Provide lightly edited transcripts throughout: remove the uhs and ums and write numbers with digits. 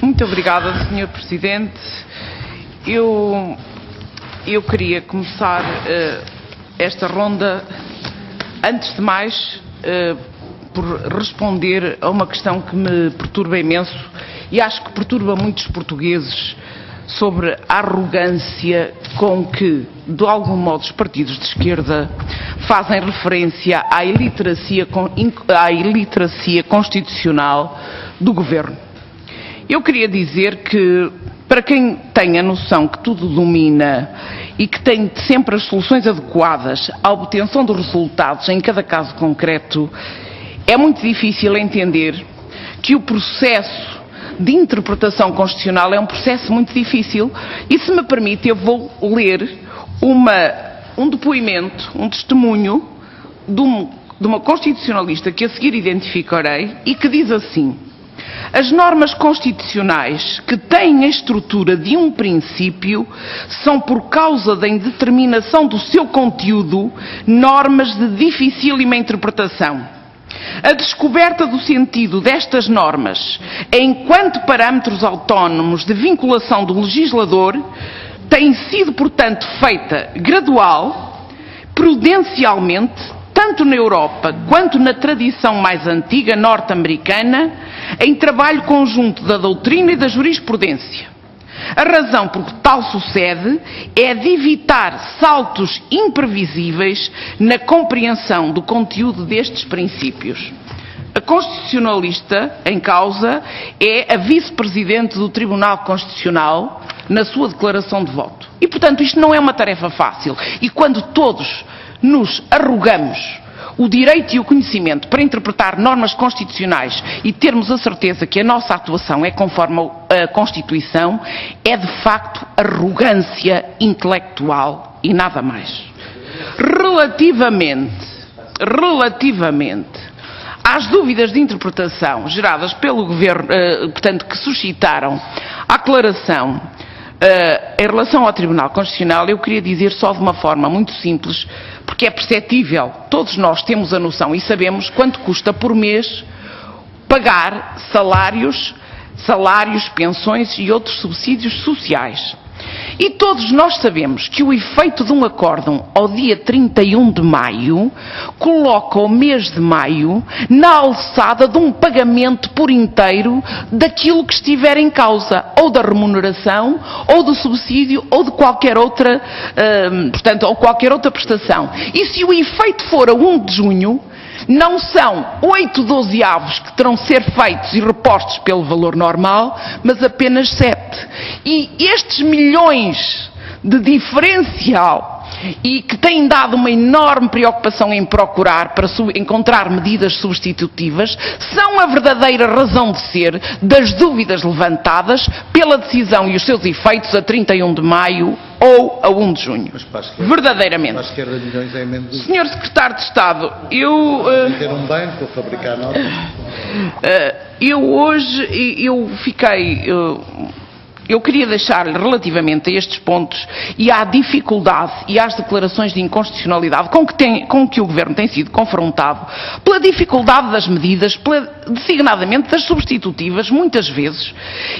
Muito obrigada, Sr. Presidente. Eu queria começar esta ronda, antes de mais, por responder a uma questão que me perturba imenso e acho que perturba muitos portugueses, sobre a arrogância com que, de algum modo, os partidos de esquerda fazem referência à iliteracia constitucional do Governo. Eu queria dizer que, para quem tem a noção que tudo domina e que tem sempre as soluções adequadas à obtenção dos resultados em cada caso concreto, é muito difícil entender que o processo de interpretação constitucional é um processo muito difícil e, se me permite, eu vou ler um depoimento, um testemunho de uma constitucionalista que a seguir identificarei e que diz assim: as normas constitucionais que têm a estrutura de um princípio são, por causa da indeterminação do seu conteúdo, normas de dificílima interpretação. A descoberta do sentido destas normas, enquanto parâmetros autónomos de vinculação do legislador, tem sido, portanto, feita gradual, prudencialmente, tanto na Europa quanto na tradição mais antiga norte-americana, em trabalho conjunto da doutrina e da jurisprudência. A razão por que tal sucede é de evitar saltos imprevisíveis na compreensão do conteúdo destes princípios. A constitucionalista em causa é a vice-presidente do Tribunal Constitucional na sua declaração de voto. E, portanto, isto não é uma tarefa fácil. E quando todos nos arrogamos o direito e o conhecimento para interpretar normas constitucionais e termos a certeza que a nossa atuação é conforme a Constituição, é de facto arrogância intelectual e nada mais. Relativamente às dúvidas de interpretação geradas pelo Governo, portanto, que suscitaram a aclaração em relação ao Tribunal Constitucional, eu queria dizer só de uma forma muito simples, porque é perceptível, todos nós temos a noção e sabemos quanto custa por mês pagar salários, pensões e outros subsídios sociais. E todos nós sabemos que o efeito de um acórdão ao dia 31 de maio coloca o mês de maio na alçada de um pagamento por inteiro daquilo que estiver em causa, ou da remuneração, ou do subsídio, ou de qualquer outra, ou qualquer outra prestação. E se o efeito for a 1 de junho, não são 8 dozeavos que terão de ser feitos e repostos pelo valor normal, mas apenas 7. E estes milhões de diferencial e que têm dado uma enorme preocupação em procurar para encontrar medidas substitutivas, são a verdadeira razão de ser das dúvidas levantadas pela decisão e os seus efeitos a 31 de maio ou a 1 de junho. Verdadeiramente. Para a esquerda, milhões é menos. Senhor Secretário de Estado, eu... ter um banco para fabricar notas. Eu queria deixar-lhe, relativamente a estes pontos e à dificuldade e às declarações de inconstitucionalidade com que o Governo tem sido confrontado, pela dificuldade das medidas, designadamente das substitutivas, muitas vezes,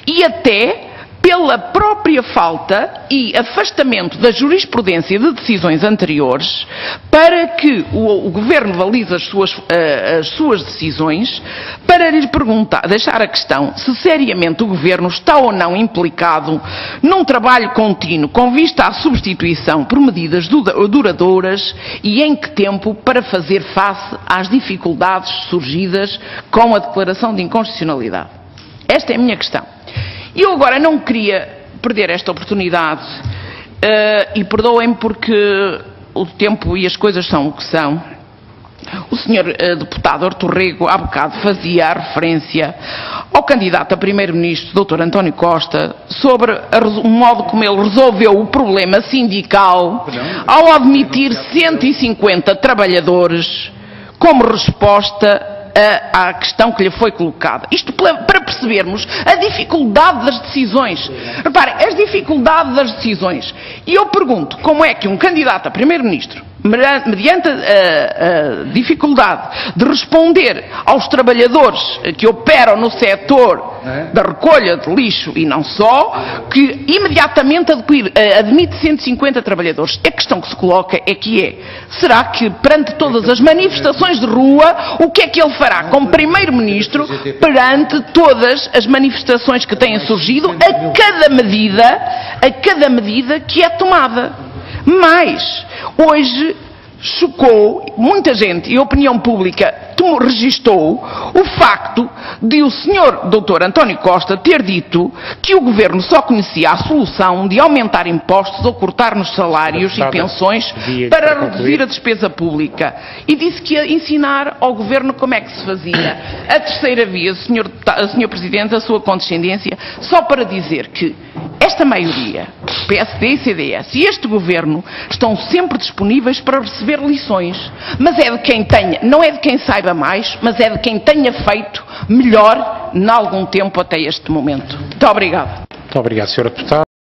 e até pela própria falta e afastamento da jurisprudência de decisões anteriores, para que o Governo valide as suas decisões, para lhe deixar a questão se seriamente o Governo está ou não implicado num trabalho contínuo com vista à substituição por medidas duradouras e em que tempo para fazer face às dificuldades surgidas com a declaração de inconstitucionalidade. Esta é a minha questão. E eu agora não queria perder esta oportunidade, e perdoem-me porque o tempo e as coisas são o que são. O Sr. Deputado Artur Rego, há bocado, fazia a referência ao candidato a Primeiro-Ministro, Dr. António Costa, sobre o modo como ele resolveu o problema sindical ao admitir 150 trabalhadores como resposta à questão que lhe foi colocada. Isto para percebermos a dificuldade das decisões. Reparem, as dificuldades das decisões. E eu pergunto, como é que um candidato a Primeiro-Ministro, mediante a dificuldade de responder aos trabalhadores que operam no setor da recolha de lixo e não só, que imediatamente admite 150 trabalhadores. A questão que se coloca será que perante todas as manifestações de rua, o que é que ele fará como Primeiro-Ministro perante todas as manifestações que têm surgido a cada medida que é tomada? Mas, hoje, chocou muita gente e a opinião pública registou o facto de o Sr. Dr. António Costa ter dito que o Governo só conhecia a solução de aumentar impostos ou cortar nos salários e pensões para reduzir a despesa pública. E disse que ia ensinar ao Governo como é que se fazia. A terceira via, Sr. Presidente, a sua condescendência, só para dizer que esta maioria, PSD e CDS, e este Governo estão sempre disponíveis para receber lições, mas é de quem tenha, não é de quem saiba mais, mas é de quem tenha feito melhor em algum tempo até este momento. Muito obrigado. Muito obrigado, Sra. Deputada.